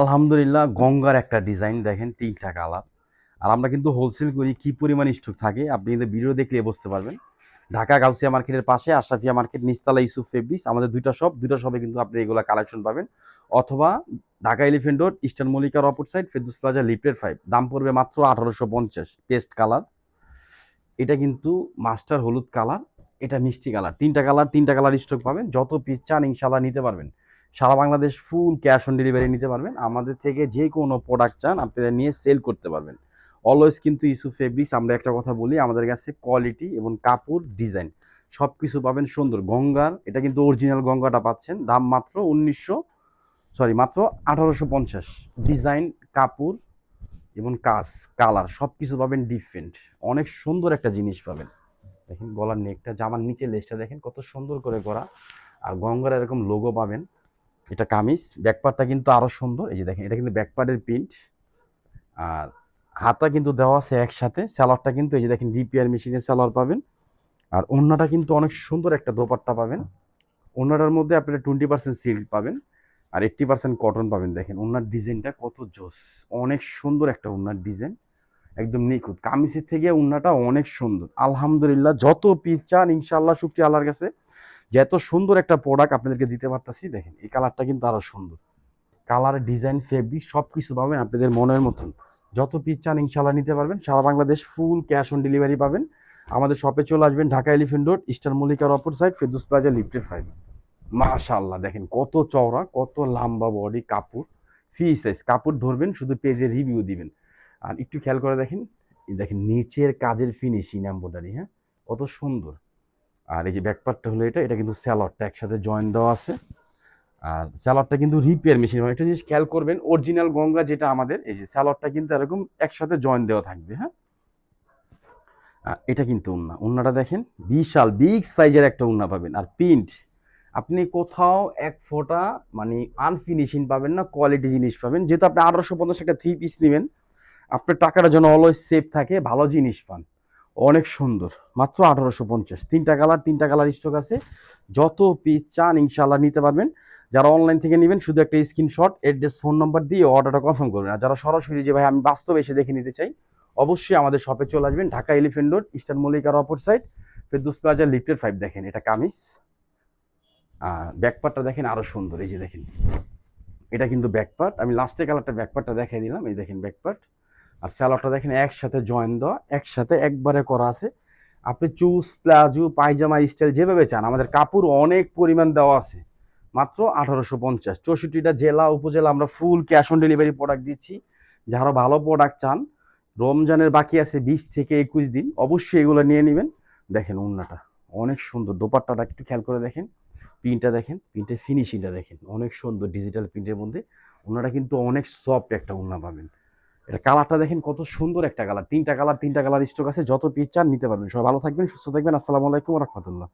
আলহামদুলিল্লাহ, গঙ্গার একটা ডিজাইন দেখেন, ৩টা কালার। আর আমরা কিন্তু হোলসেল করি, কি পরিমাণ স্টক থাকে আপনি কিন্তু ভিডিও দেখলে বুঝতে পারবেন। ঢাকা গাউসিয়া মার্কেটের পাশে আশরাফিয়া মার্কেট, নিচতলা ইউসুফ ফেব্রিক্স, আমাদের দুইটা শপে কিন্তু আপনি এগুলো কালেকশন পাবেন। অথবা ঢাকা এলিফেন্ট রোড, ইস্টার্ন মল্লিকার অপর সাইড, ফেরদৌস প্লাজা, লিফটের 5, দাম পড়বে মাত্র 1850। পেস্ট কালার, এটা কিন্তু মাস্টার হলুদ কালার, এটা মিষ্টি কালার। 3টা কালার স্টক পাবেন। যত পিস চান ইনশাল্লাহ নিতে পারবেন। সারা Bangladesh full cash on delivery নিতে পারবেন। আমাদের থেকে যে কোনো প্রোডাক্ট চান আপনারা নিয়ে সেল করতে পারবেন। অলওয়েজ কিন্তু ইউসুফ ফেব্রিক্স, আমরা একটা কথা বলি, আমাদের কাছে কোয়ালিটি এবং কাপড় ডিজাইন সব কিছু পাবেন সুন্দর। গঙ্গার এটা কিন্তু অরিজিনাল গঙ্গাটা পাচ্ছেন, দাম মাত্র 1850। ডিজাইন, কাপড় এবং কাজ, কালার সব কিছু পাবেন ডিফারেন্ট। অনেক সুন্দর একটা জিনিস পাবেন। দেখেন গলার নেকটা, জামার নিচে লেসটা দেখেন কত সুন্দর করে করা। আর গঙ্গার এরকম লোগো পাবেন। এটা কামিজ, ব্যাকপার্টটা কিন্তু আরো সুন্দর। এই যে দেখেন, এটা কিন্তু ব্যাকপার্টের প্রিন্ট। আর হাতা কিন্তু দেওয়া আছে একসাথে। স্যালোয়ারটা কিন্তু এই যে দেখেন, রিপেয়ার মেশিনের স্যালোয়ার পাবেন। আর ওড়নাটা কিন্তু অনেক সুন্দর একটা দোপাট্টা পাবেন। ওড়নাটার মধ্যে আপনারা 20% সিল্ক পাবেন আর 80% কটন পাবেন। দেখেন ওড়নার ডিজাইনটা কত জোস, অনেক সুন্দর একটা ওড়নার ডিজাইন, একদম নিখুঁত। কামিজের থেকে ওড়নাটা অনেক সুন্দর। আলহামদুলিল্লাহ, যত পিস চান ইনশাআল্লাহ, শুকরিয়া আল্লাহর কাছে যে এত সুন্দর একটা প্রোডাক্ট আপনাদেরকে দিতে পারতাছি। দেখেন এই কালারটা কিন্তু আরো সুন্দর। কালার, ডিজাইন, ফেব্রিক সব কিছু পাবেন আপনাদের মনের মতন। যত পিস চান ইনশাআল্লাহ নিতে পারবেন। সারা Bangladesh full cash on delivery পাবেন। আমাদের শপে চলে আসবেন, ঢাকা এলিফেন্ট রোড, ইস্টার্ন মল্লিকার অপর সাইড, ফেরদৌস প্লাজা, লিফটেড 5। মাশাআল্লাহ, দেখেন কত চওড়া, কত লম্বা বডি, কাপড় ফ্রি সাইজ। কাপড় ধরবেন, শুধু পেজে রিভিউ দিবেন। আর একটু খেয়াল করে দেখেন, এই দেখেন নিচের কাজের ফিনিশিং, এমব্রয়ডারি, হ্যাঁ, কত সুন্দর। আর এই যে ব্যাকপার্টটা হলো এটা কিন্তু স্যালোয়ারটা একসাথে জয়েন দেওয়া আছে। আর স্যালোয়ারটা কিন্তু রিপেয়ার মেশিন, একটা জিনিস খেয়াল করবেন, অরিজিনাল গঙ্গা যেটা আমাদের, এই যে স্যালোয়ারটা কিন্তু এরকম একসাথে জয়েন দেওয়া থাকবে, হ্যাঁ। এটা কিন্তু উন্নাটা দেখেন, বিশাল বিগ সাইজের একটা উন্না পাবেন। আর প্রিন্ট আপনি কোথাও এক ফোঁটা মানে আনফিনিশিং পাবেন না, কোয়ালিটি জিনিস পাবেন। যেহেতু আপনি 1850 একটা 3 পিস নেবেন, আপনার টাকাটা যেন অলওয়েজ সেফ থাকে, ভালো জিনিস পান। অনেক সুন্দর, মাত্র 1850। 3টা কালার স্টক আছে। যত পিস চান ইনশাল্লাহ নিতে পারবেন। যারা অনলাইন থেকে নেবেন শুধু একটা স্ক্রিনশট, অ্যাড্রেস, ফোন নাম্বার দিয়ে অর্ডারটা কনফার্ম করবেন। আর যারা সরাসরি যে ভাই আমি বাস্তবে এসে দেখে নিতে চাই, অবশ্যই আমাদের শপে চলে আসবেন, ঢাকা এলিফেন্ট রোড, ইস্টার্ন মল্লিকার অপর সাইড, ফেরদৌস প্লাজা, লিফটেড 5। দেখেন এটা কামিজ। ব্যাকপার্টটা দেখেন আরো সুন্দর। এই যে দেখেন, এটা কিন্তু ব্যাকপার্ট। আমি লাস্টের কালারটা ব্যাকপার্টটা দেখাই দিলাম। এই দেখেন ব্যাকপার্ট। আর স্যালোয়ারটা দেখেন একসাথে জয়েন দেওয়া, একসাথে একবারে করা আছে। আপনি চুজ, প্লাজো, পায়জামা স্টাইল যেভাবে চান, আমাদের কাপড় অনেক পরিমাণ দেওয়া আছে। মাত্র 1850। 64টা জেলা উপজেলা আমরা ফুল ক্যাশ অন ডেলিভারি প্রোডাক্ট দিচ্ছি। যারা ভালো প্রোডাক্ট চান, রমজানের বাকি আছে 20 থেকে 21 দিন, অবশ্যই এগুলো নিয়ে নেবেন। দেখেন উন্নাটা অনেক সুন্দর, দোপাট্টাটা একটু খেয়াল করে দেখেন, প্রিন্টটা দেখেন, প্রিন্টের ফিনিশিংটা দেখেন, অনেক সুন্দর ডিজিটাল প্রিন্টের মধ্যে। ওনাটা কিন্তু অনেক সফট একটা ওড়না পাবেন। এটা কালারটা দেখেন কত সুন্দর একটা কালার। 3টা কালার স্টক আছে। যত পিস চান নিতে পারবেন। সবাই ভালো থাকবেন, সুস্থ থাকবেন। আসসালামু আলাইকুম ওয়া রাহমাতুল্লাহ।